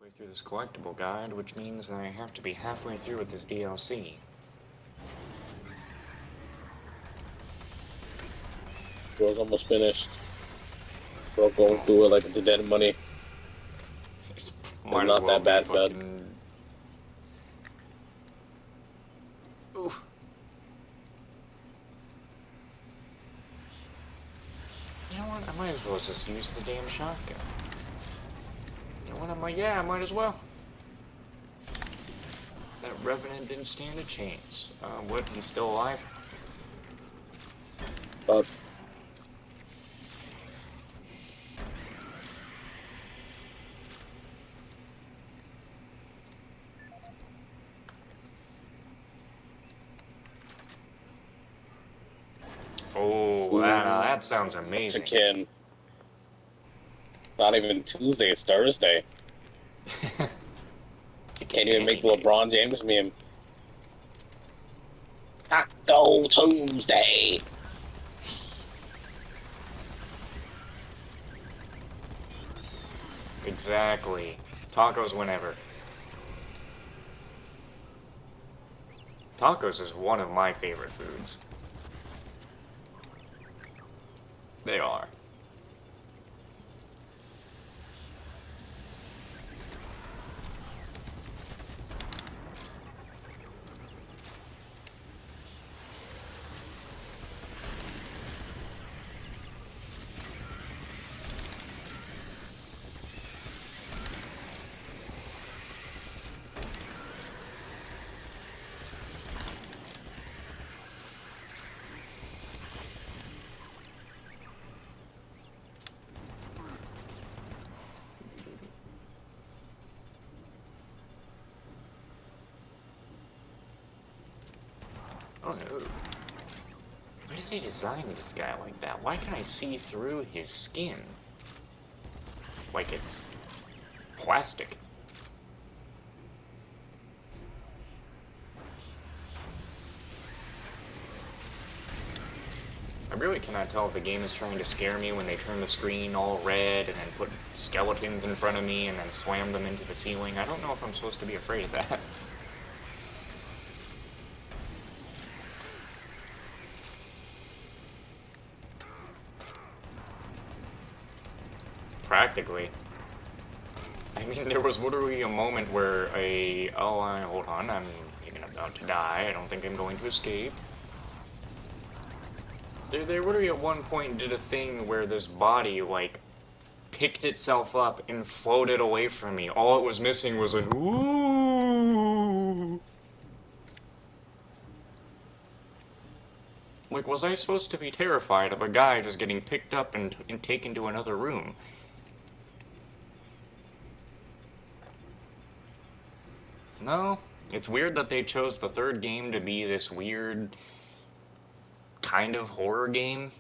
Halfway through this collectible guide, which means I have to be halfway through with this DLC. Bro's almost finished. Bro going through it like it's a dead money. It's It's might as not well that be bad, bud. fucking... Ooh. You know what? I might as well just use the damn shotgun. You know what? I might as well. That Revenant didn't stand a chance. What? He's still alive? Fuck. Oh, that sounds amazing. Chicken. Not even Tuesday, it's Thursday. Can't even make the LeBron James meme. Taco Tuesday. Exactly. Tacos whenever. Tacos is one of my favorite foods. They are. Oh no. Why did they design this guy like that? Why can I see through his skin? Like it's plastic. I really cannot tell if the game is trying to scare me when they turn the screen all red and then put skeletons in front of me and then slam them into the ceiling. I don't know if I'm supposed to be afraid of that. Practically. I mean, there was literally a moment where hold on, I'm even about to die. I don't think I'm going to escape. They literally at one point did a thing where this body, like, picked itself up and floated away from me. All it was missing was an ooh. Like, was I supposed to be terrified of a guy just getting picked up and taken to another room? No. It's weird that they chose the third game to be this weird kind of horror game.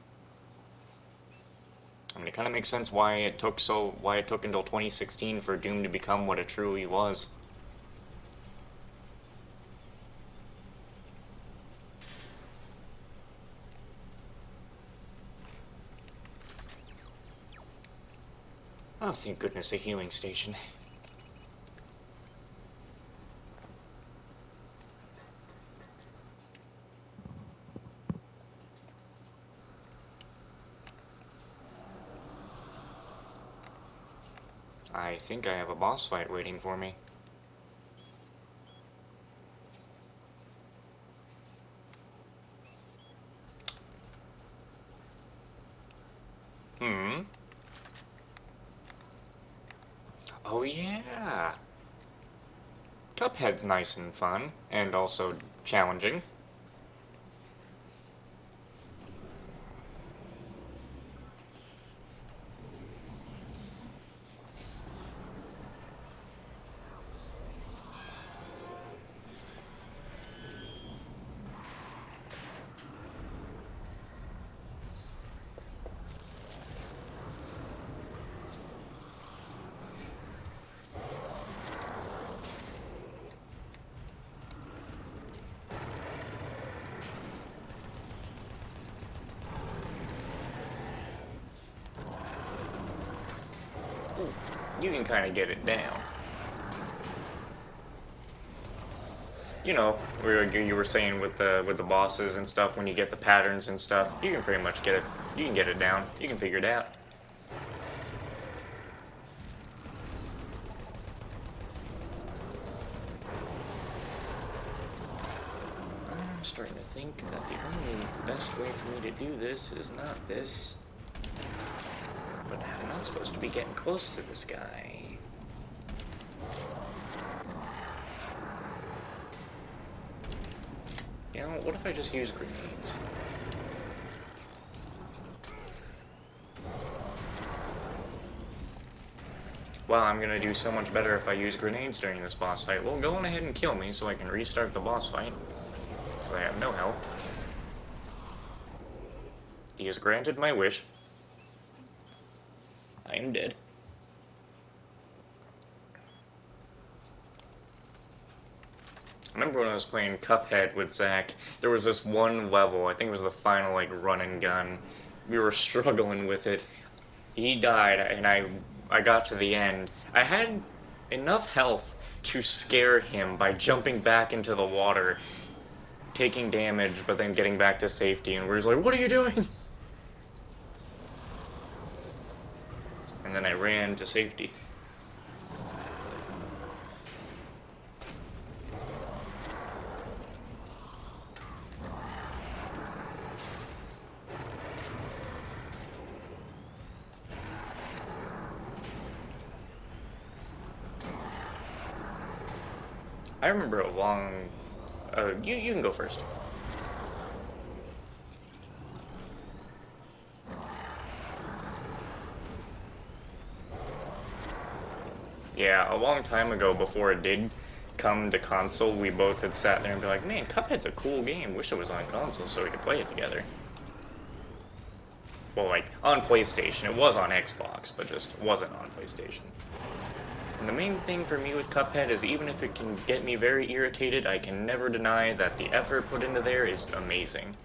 I mean, it kind of makes sense why it took until 2016 for Doom to become what it truly was. Oh, thank goodness, a healing station. I think I have a boss fight waiting for me. Hmm? Oh yeah! Cuphead's nice and fun, and also challenging. Ooh, you can kind of get it down. you know, where you were saying with the bosses and stuff, when you get the patterns and stuff, you can pretty much get it. You can get it down. You can figure it out. I'm starting to think that the only best way for me to do this is not this, but I'm not supposed to be getting close to this guy. You know, what if I just use grenades? Well, I'm gonna do so much better if I use grenades during this boss fight. Well, go on ahead and kill me so I can restart the boss fight, because I have no health. He has granted my wish. I am dead. I remember when I was playing Cuphead with Zach, there was this one level, I think it was the final, like, run and gun. We were struggling with it. He died, and I got to the end. I had enough health to scare him by jumping back into the water, taking damage, but then getting back to safety, and we're just like, what are you doing? And then I ran to safety. I remember a long... you can go first. Yeah, a long time ago, before it did come to console, we both had sat there and be like, man, Cuphead's a cool game. Wish it was on console so we could play it together. Well, like, on PlayStation. It was on Xbox, but just wasn't on PlayStation. And the main thing for me with Cuphead is even if it can get me very irritated, I can never deny that the effort put into there is amazing.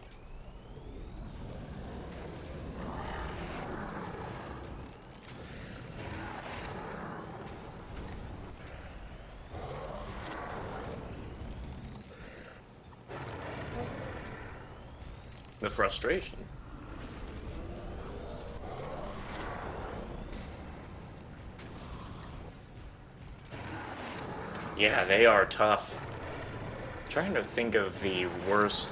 The frustration. Yeah, they are tough. Trying to think of the worst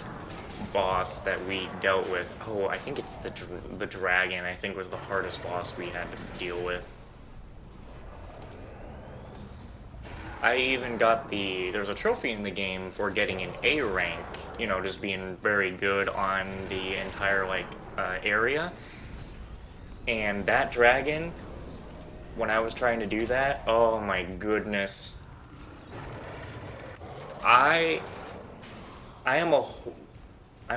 boss that we dealt with. Oh, I think it's the dragon. I think was the hardest boss we had to deal with. I even got there's a trophy in the game for getting an A rank, you know, just being very good on the entire, like, area. And that dragon, when I was trying to do that, oh my goodness. I'm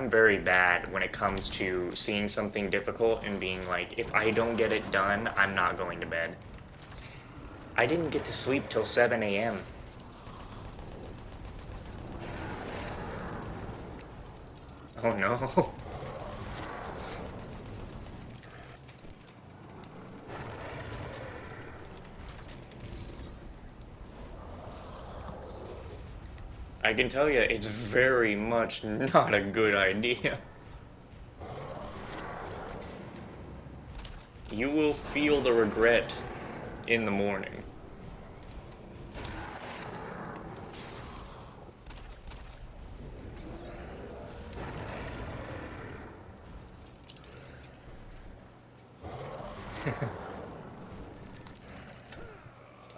very bad when it comes to seeing something difficult and being like, if I don't get it done, I'm not going to bed. I didn't get to sleep till 7 a.m. Oh no. I can tell you, it's very much not a good idea. You will feel the regret in the morning.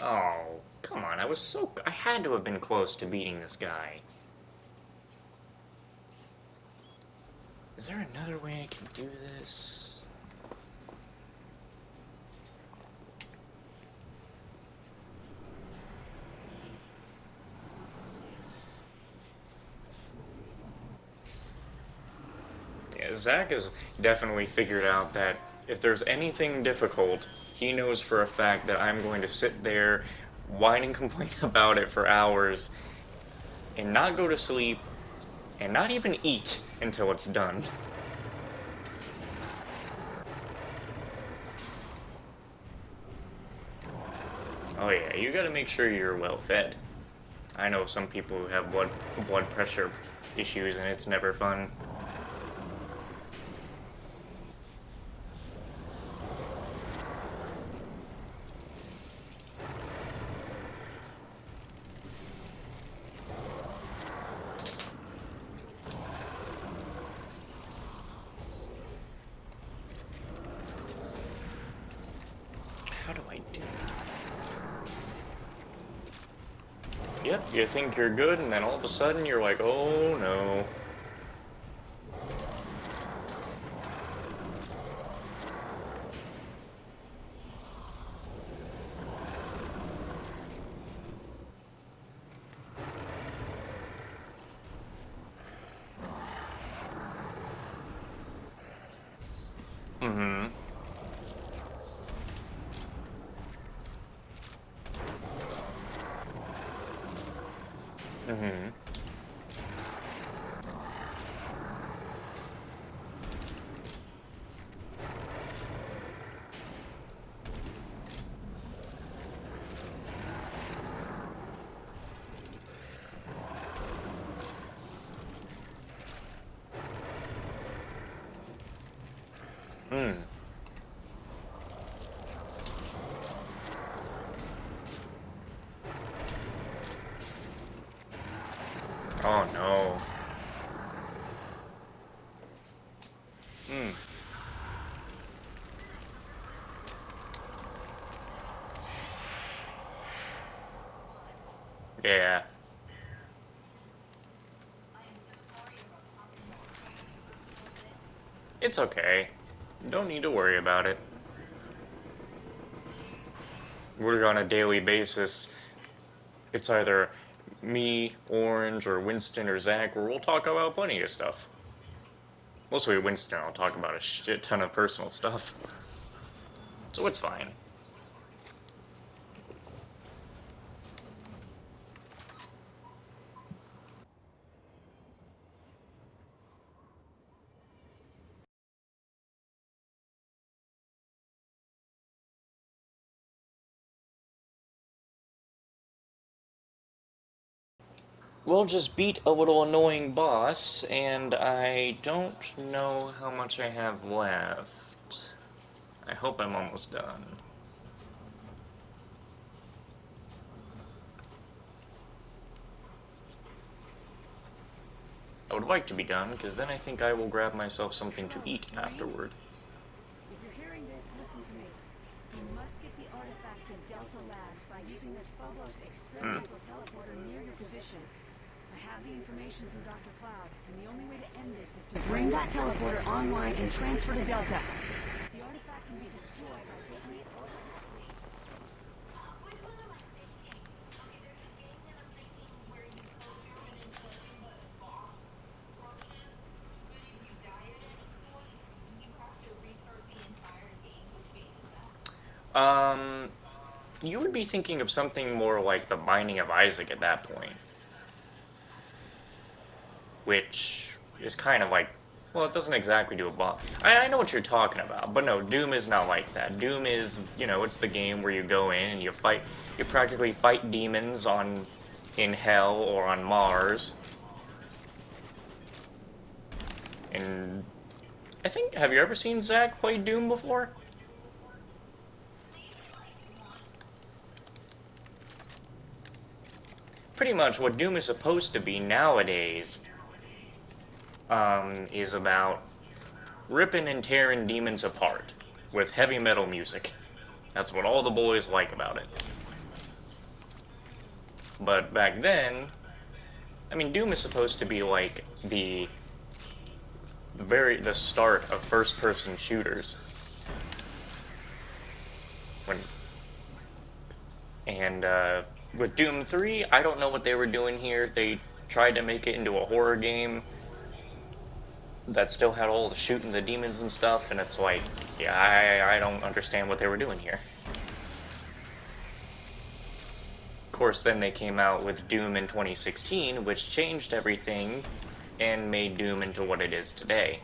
Oh, come on, I had to have been close to beating this guy. Is there another way I can do this? Yeah, Zach has definitely figured out that if there's anything difficult, he knows for a fact that I'm going to sit there, whine and complain about it for hours, and not go to sleep, and not even eat until it's done. Oh yeah, you gotta make sure you're well fed. I know some people who have blood pressure issues, and it's never fun. How do I do it? Yep, you think you're good, and then all of a sudden you're like, oh no. Mm-hmm. Mm-hmm. Hmm. Oh no. Hmm. Yeah. It's okay. Don't need to worry about it. We're on a daily basis. It's either me, Orange, or Winston, or Zach, where we'll talk about plenty of stuff. Mostly Winston, I'll talk about a shit ton of personal stuff. So it's fine. We'll just beat a little annoying boss, and I don't know how much I have left. I hope I'm almost done. I would like to be done, because then I think I will grab myself something to eat afterward. If you're hearing this, listen to me. You must get the artifact to Delta Labs by using the Phobos experimental teleporter near your position. I have the information from Dr. Cloud, and the only way to end this is to bring that teleporter online and transfer to Delta. The artifact can be destroyed by taking it over. You would be thinking of something more like the Binding of Isaac at that point. Which is kind of like, well, it doesn't exactly do a boss. I know what you're talking about, but no, Doom is not like that. Doom is, it's the game where you go in and you practically fight demons in Hell or on Mars. And I think, have you ever seen Zach play Doom before? Pretty much what Doom is supposed to be nowadays is about ripping and tearing demons apart with heavy metal music. That's what all the boys like about it. But back then, I mean, Doom is supposed to be like the start of first-person shooters. With Doom 3, I don't know what they were doing here. They tried to make it into a horror game that still had all the shooting the demons and stuff, and it's like, yeah, I don't understand what they were doing here. Of course, then they came out with Doom in 2016, which changed everything and made Doom into what it is today.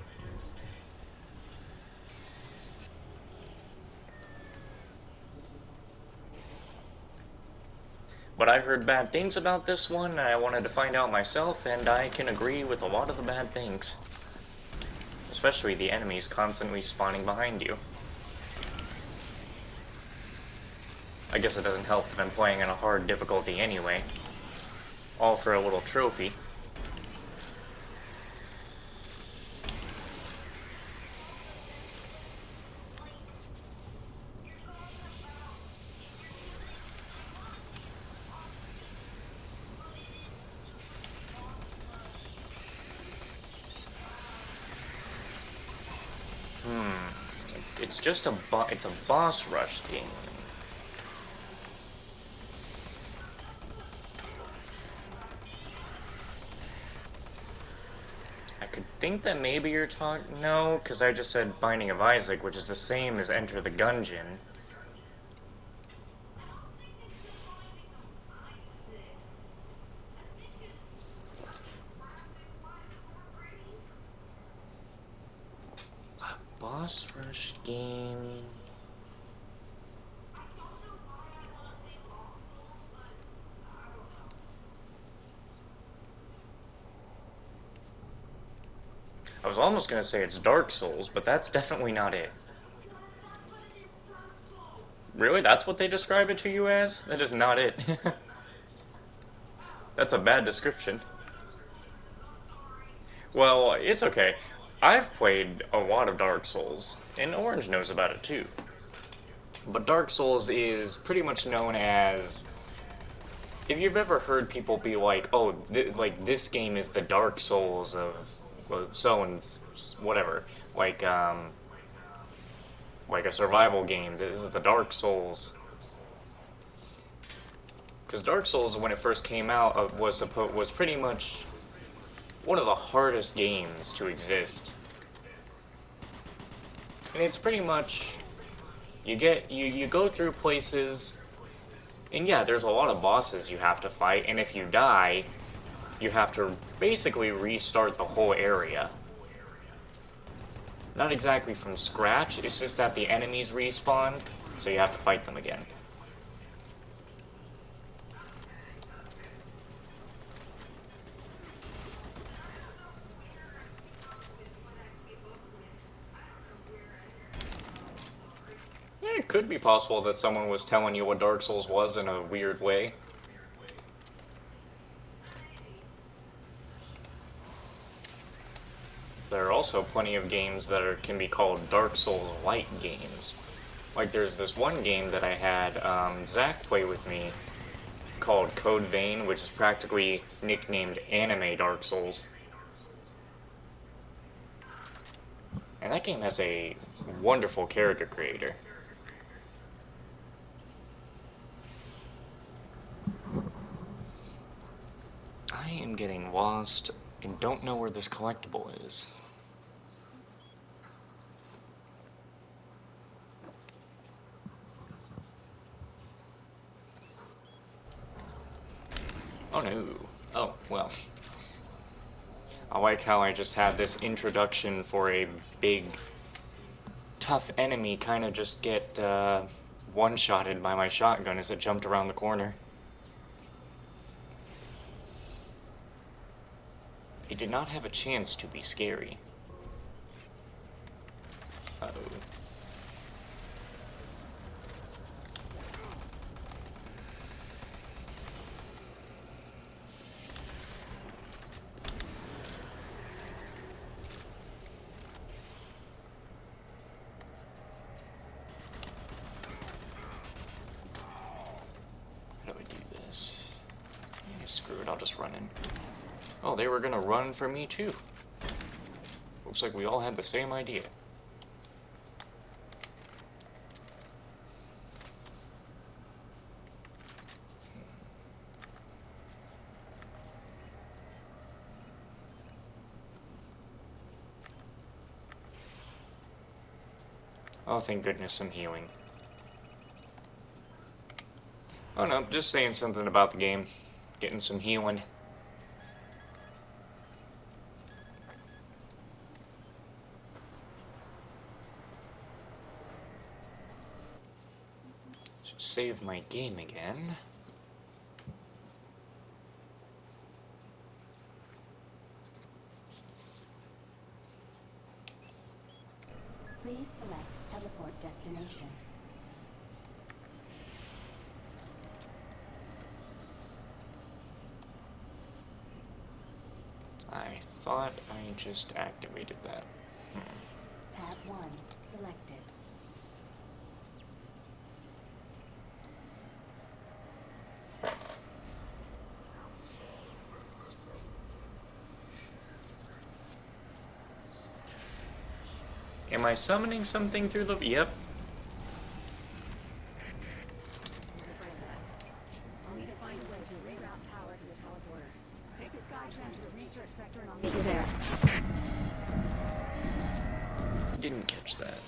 But but I heard bad things about this one, and I wanted to find out myself, and I can agree with a lot of the bad things. Especially the enemies constantly spawning behind you. I guess it doesn't help that I'm playing on a hard difficulty anyway. All for a little trophy. It's just it's a boss rush game. I could think that maybe you're talking... No, because I just said Binding of Isaac, which is the same as Enter the Gungeon. A boss rush game... I was almost going to say it's Dark Souls, but that's definitely not it. Really? That's what they describe it to you as? That is not it. That's a bad description. Well, it's okay. I've played a lot of Dark Souls, and Orange knows about it too. But Dark Souls is pretty much known as... If you've ever heard people be like, oh, like, this game is the Dark Souls of so-and whatever, like a survival game, this is the Dark Souls. Because Dark Souls, when it first came out, was pretty much one of the hardest games to exist. And it's pretty much, you go through places, and yeah, there's a lot of bosses you have to fight, and if you die, you have to basically restart the whole area. Not exactly from scratch, it's just that the enemies respawn, so you have to fight them again. Yeah, it could be possible that someone was telling you what Dark Souls was in a weird way. There are also plenty of games that can be called Dark Souls-like games. Like there's this one game that I had Zach play with me called Code Vein, which is practically nicknamed Anime Dark Souls. And that game has a wonderful character creator. I am getting lost and don't know where this collectible is. Oh no. Oh, well. I like how I just had this introduction for a big, tough enemy kind of just get one-shotted by my shotgun as it jumped around the corner. It did not have a chance to be scary. Uh-oh. How do I do this? Screw it, I'll just run in. Oh, they were gonna run for me too. Looks like we all had the same idea. Oh, thank goodness I'm healing. Oh no, just saying something about the game. Getting some healing. Should save my game again. destination. I thought I just activated that. Pad 1 selected. Am I summoning something through the... Yep. I'll need to find a way to reroute power to the teleporter. Take the Skytram to the research sector and I'll meet you there. Didn't catch that.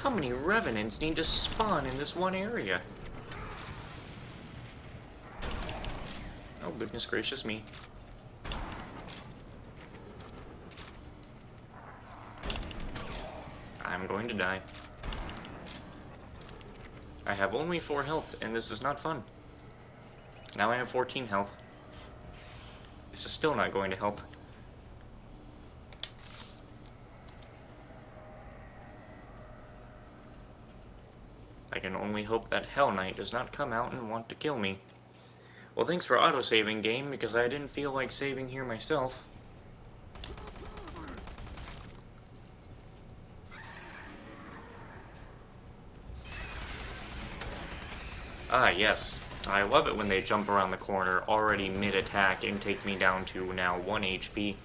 How many revenants need to spawn in this one area? Oh, goodness gracious me. I'm going to die. I have only 4 health, and this is not fun. Now I have 14 health. This is still not going to help. I can only hope that Hell Knight does not come out and want to kill me. Well, thanks for auto-saving, game, because I didn't feel like saving here myself. Ah, yes. I love it when they jump around the corner, already mid-attack, and take me down to now 1 HP.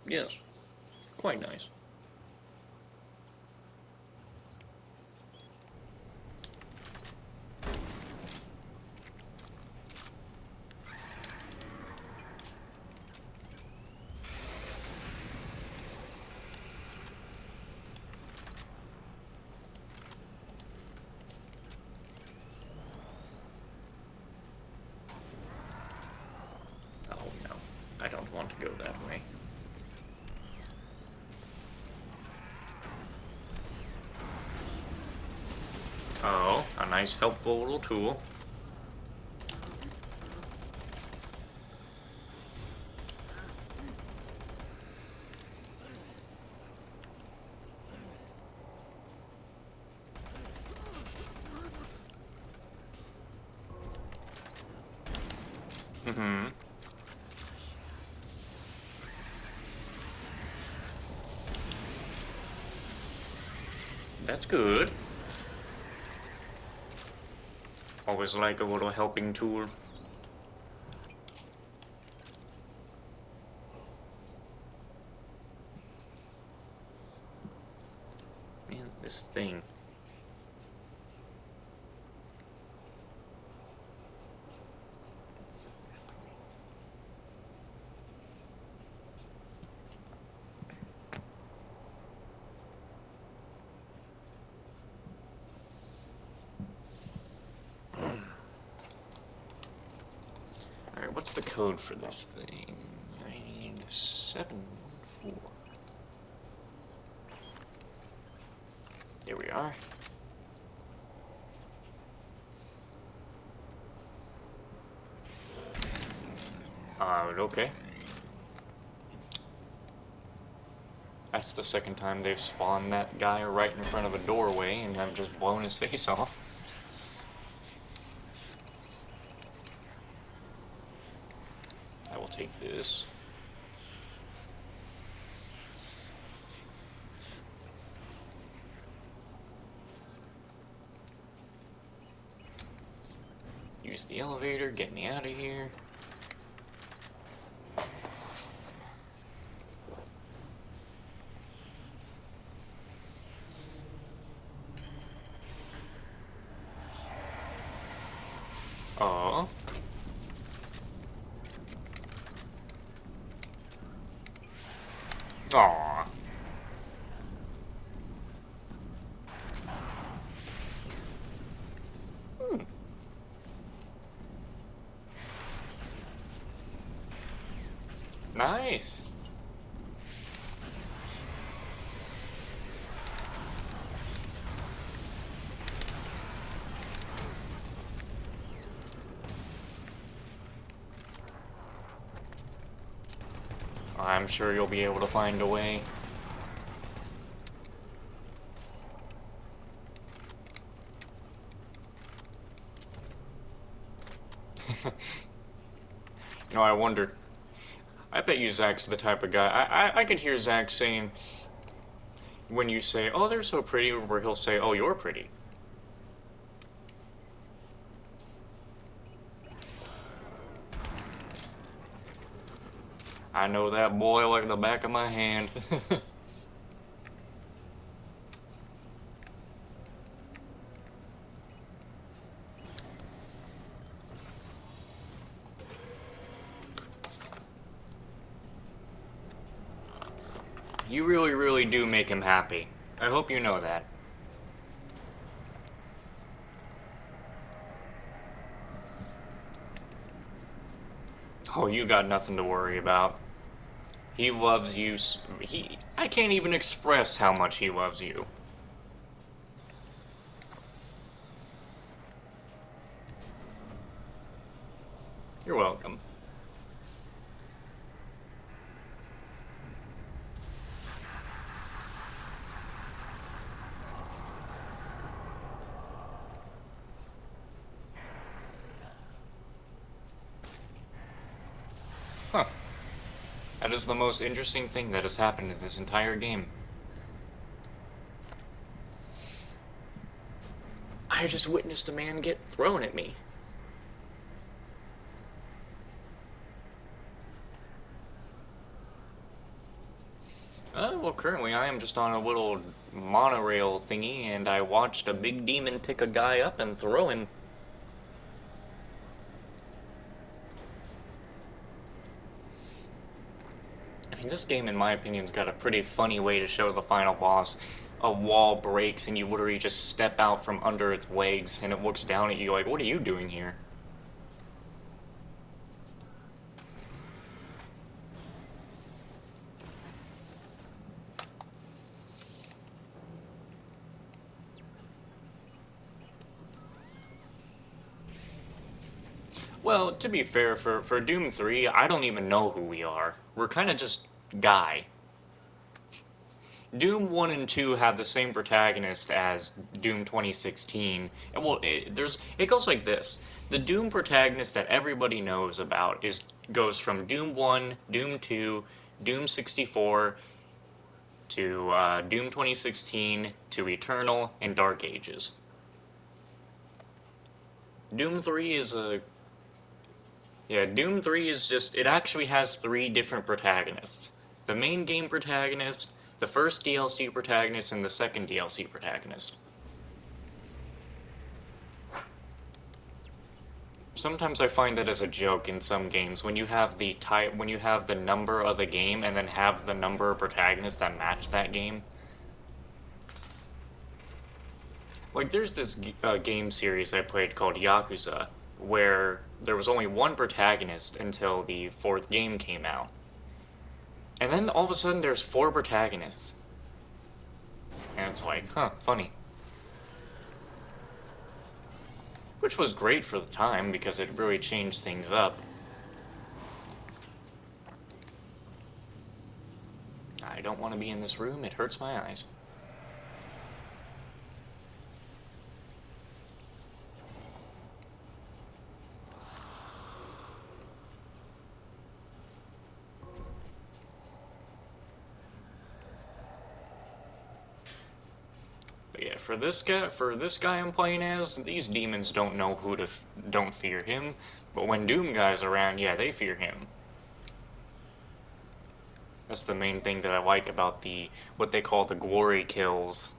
Yes. Quite nice. Oh no, I don't want to go that way. Oh, a nice helpful little tool. That's good. Always like a little helping tool. Man, this thing. Alright, what's the code for this thing? 974. There we are. Okay. That's the second time they've spawned that guy right in front of a doorway and I've just blown his face off. I will take this. Use the elevator, get me out of here. Oh. Aw. Nice. I'm sure you'll be able to find a way. You know, I wonder. I bet you Zach's the type of guy. I could hear Zach saying, when you say, "Oh, they're so pretty," where he'll say, "Oh, you're pretty." I know that boy like the back of my hand. You really, really do make him happy. I hope you know that. Oh, you got nothing to worry about. He loves you. I can't even express how much he loves you. You're welcome. Huh. That is the most interesting thing that has happened in this entire game. I just witnessed a man get thrown at me. Well, currently I am just on a little monorail thingy, and I watched a big demon pick a guy up and throw him. I mean, this game, in my opinion, has got a pretty funny way to show the final boss. A wall breaks, and you literally just step out from under its legs, and it looks down at you like, what are you doing here? Well, to be fair, for Doom 3, I don't even know who we are. We're kind of just Guy. Doom 1 and 2 have the same protagonist as Doom 2016. And well, it goes like this. The Doom protagonist that everybody knows about goes from Doom 1, Doom 2, Doom 64, to Doom 2016, to Eternal, and Dark Ages. Doom 3 is a... Yeah, Doom 3 is just... It actually has 3 different protagonists. The main game protagonist, the first DLC protagonist, and the second DLC protagonist. Sometimes I find that as a joke in some games, when you have the number of the game and then have the number of protagonists that match that game. Like, there's this game series I played called Yakuza, where there was only one protagonist until the 4th game came out. And then all of a sudden there's 4 protagonists. And it's like, huh, funny. Which was great for the time, because it really changed things up. I don't want to be in this room, it hurts my eyes. But yeah, for this guy I'm playing as, these demons don't know don't fear him. But when Doom Guy's around, yeah, they fear him. That's the main thing that I like about what they call the glory kills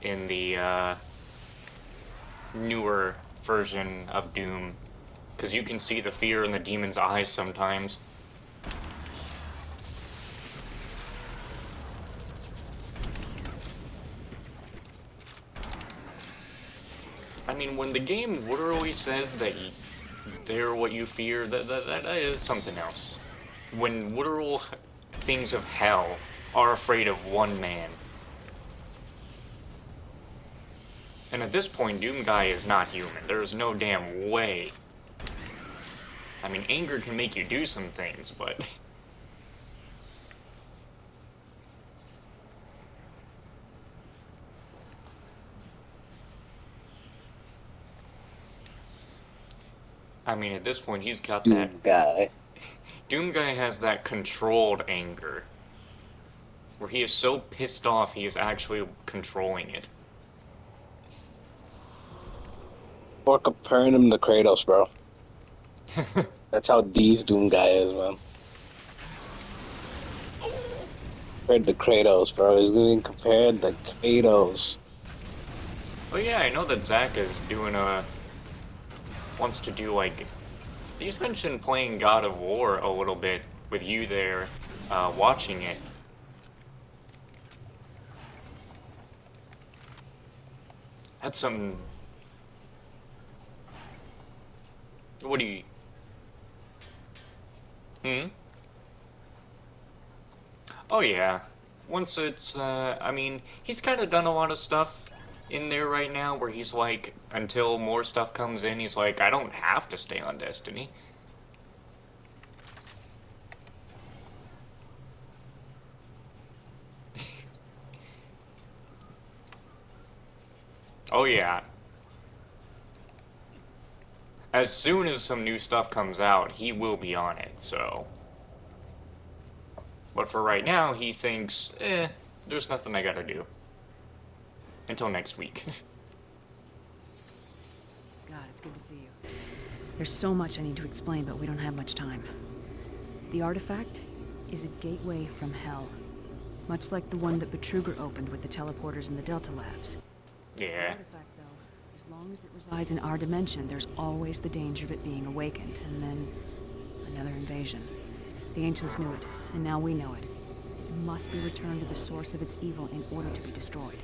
in the newer version of Doom. Because you can see the fear in the demon's eyes sometimes. I mean, when the game literally says that they're what you fear, that is something else. when literal things of hell are afraid of one man. And at this point, Doomguy is not human. There is no damn way. I mean, anger can make you do some things, but... I mean, at this point, he's got that... Doomguy. Doomguy has that controlled anger. Where he is so pissed off, he is actually controlling it. Or comparing him to Kratos, bro. That's how D's Doomguy is, man. Compared to Kratos, bro. He's being compared to Kratos. Oh yeah, I know that Zach is doing wants to do, like... He's mentioned playing God of War a little bit with you there, watching it. That's some... What do you... Oh yeah. Once it's, I mean, he's kind of done a lot of stuff in there right now where he's like, until more stuff comes in, he's like, I don't have to stay on Destiny. Oh yeah. As soon as some new stuff comes out, he will be on it, so... But for right now, he thinks, there's nothing I gotta do. Until next week. God, it's good to see you. There's so much I need to explain, but we don't have much time. The artifact is a gateway from hell. Much like the one that Betruger opened with the teleporters in the Delta Labs. Yeah. The artifact, though, as long as it resides in our dimension, there's always the danger of it being awakened, and then another invasion. The ancients knew it, and now we know it. It must be returned to the source of its evil in order to be destroyed.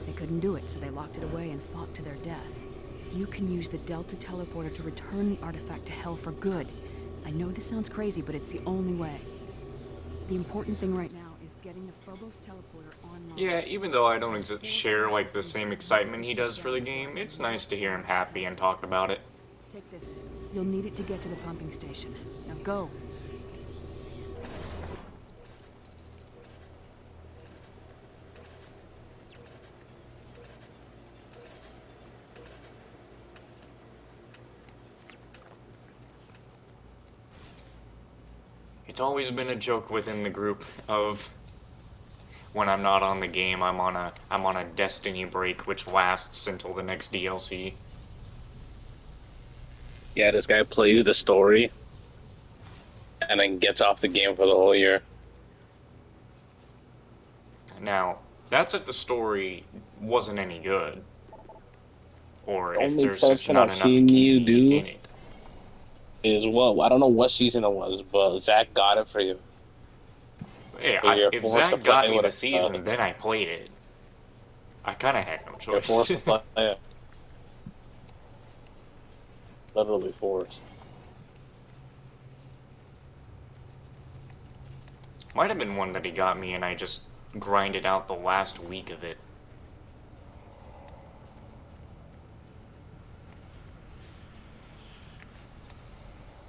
They couldn't do it, so they locked it away and fought to their death. You can use the Delta teleporter to return the artifact to hell for good. I know this sounds crazy, but it's the only way. The important thing right now is getting the Phobos teleporter online. Yeah, even though I don't share like the same excitement he does for the game, it's nice to hear him happy and talk about it. Take this. You'll need it to get to the pumping station. Now go. It's always been a joke within the group of when I'm not on the game, I'm on a Destiny break which lasts until the next DLC. Yeah, this guy plays the story and then gets off the game for the whole year. Now, that's if the story wasn't any good. Or The if only there's just exception not I've enough seen you KD do in it. Is well, I don't know what season it was, but Zach got it for you. Yeah, So you're if forced to Zach got play me with the it. season, then I played it. I kind of had no You're choice. forced to play it. Literally forced. Might have been one that he got me and I just grinded out the last week of it.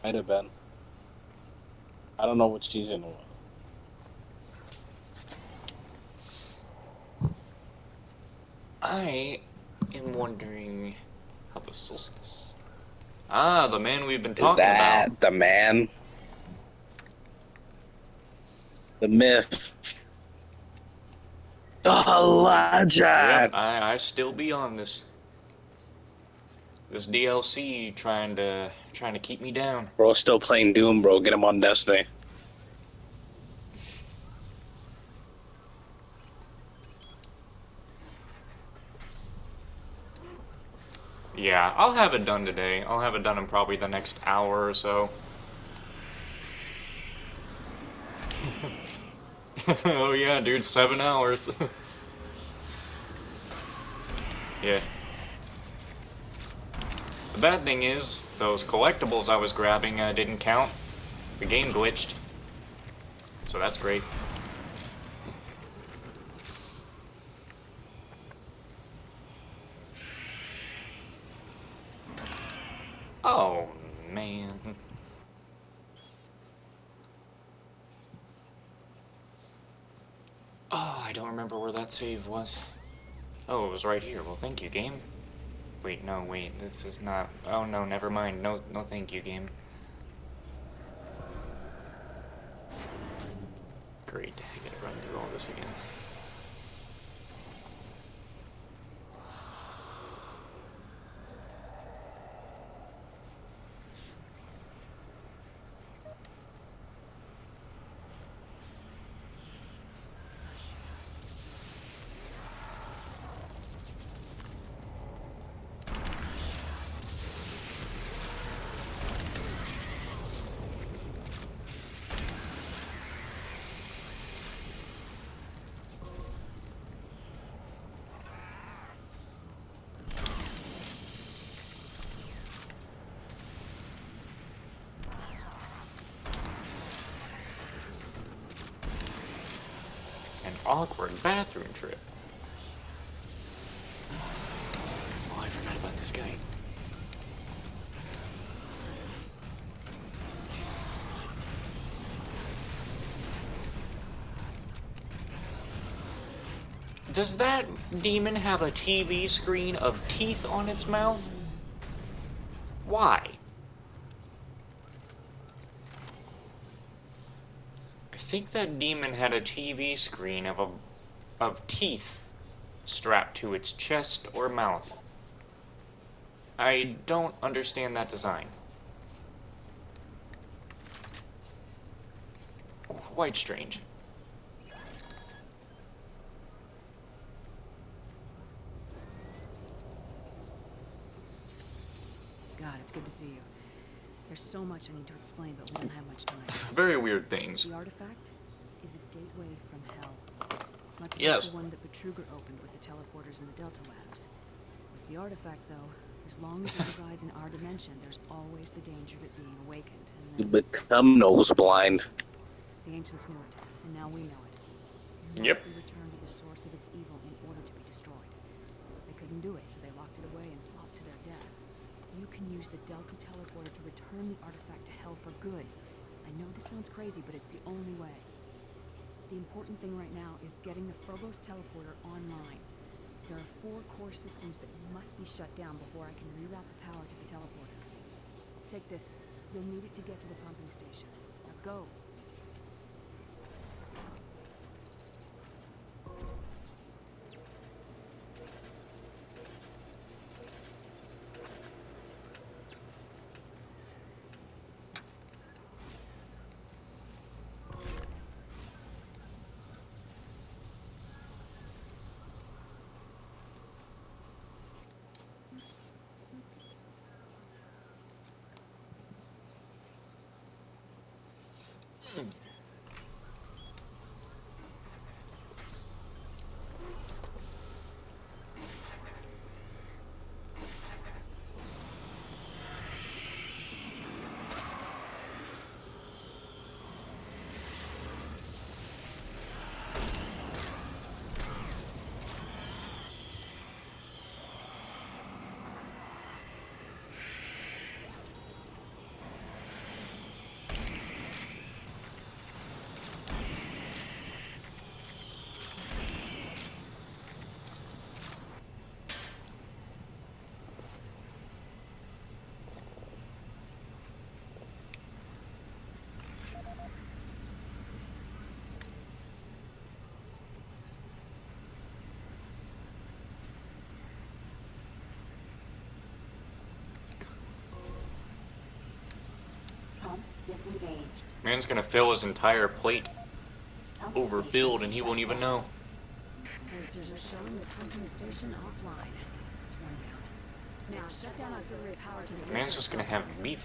Might have been. I don't know which season it was. I am wondering how the solstice. Ah, the man we've been talking Is that about. the man? The myth. The legend! Yep, I still be on this DLC trying to keep me down. Bro, still playing Doom, bro. Get him on Destiny. Yeah, I'll have it done today. I'll have it done in probably the next hour or so. Oh yeah, dude, 7 hours. Yeah. The bad thing is, those collectibles I was grabbing didn't count. The game glitched. So that's great. Oh, man. Oh, I don't remember where that save was. Oh, it was right here. Well, thank you, game. Wait, no, wait. This is not... Oh, no, never mind. No, no thank you, game. Great. I gotta run through all this again. An awkward bathroom trip. Oh, I forgot about this guy. Does that demon have a TV screen of teeth on its mouth? Why? I think that demon had a TV screen of teeth strapped to its chest or mouth. I don't understand that design. Quite strange. God, it's good to see you. There's so much I need to explain, but we don't have much time. Very weird things. The artifact is a gateway from hell. Much Yes. like the one that Betruger opened with the teleporters in the Delta Labs. With the artifact, though, as long as it resides in our dimension, there's always the danger of it being awakened. You And then become nose blind. the ancients knew it, and now we know it. It Yep. must be returned to the source of its evil in order to be destroyed. They couldn't do it, so they locked it away and fought to their death. You can use the Delta teleporter to return the artifact to hell for good. I know this sounds crazy, but it's the only way. The important thing right now is getting the Phobos teleporter online. There are 4 core systems that must be shut down before I can reroute the power to the teleporter. Take this. You'll need it to get to the pumping station. Now go. Pump disengaged. Man's gonna fill his entire plate Pump overfilled station and he shut won't even down. know. Sensors are showing the pumping station offline. It's one down. Now shut down auxiliary power to the Man's just gonna have complex. beef.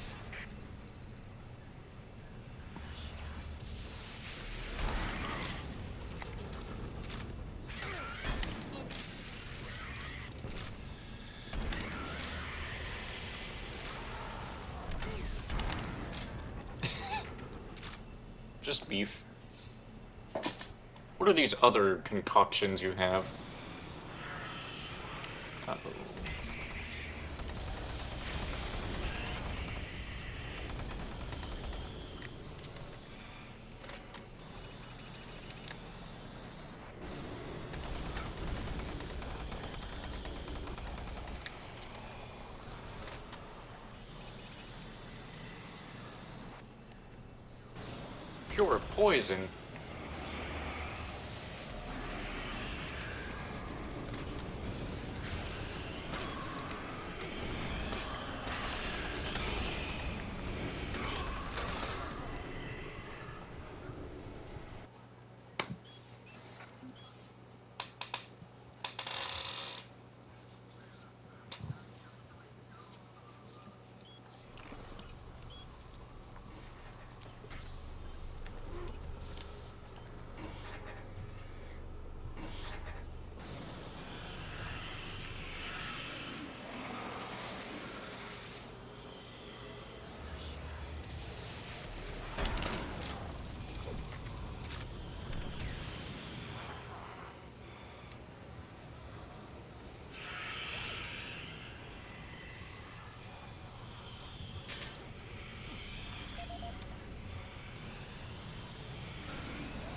Just beef. What are these other concoctions you have? Uh-oh. Pure poison.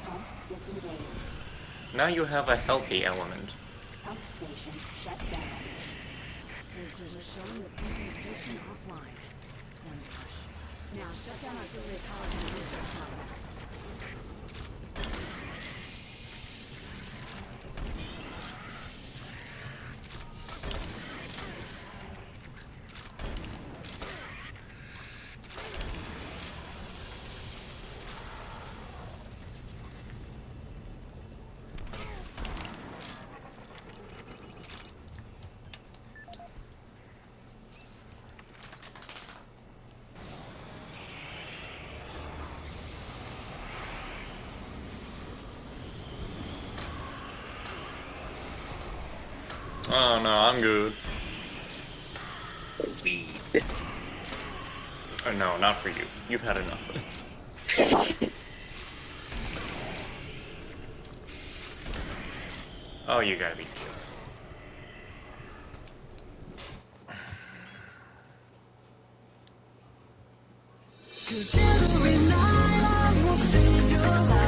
Pump disengaged. Now you have a healthy element. Pump station shut down. Sensors are showing the pumping station offline. That's wonderful. Now shut down auxiliary power to the research complex. Oh no, I'm good. Weed. Oh no, not for you. You've had enough. Oh, you gotta be kidding. 'Cause every night I will save your life.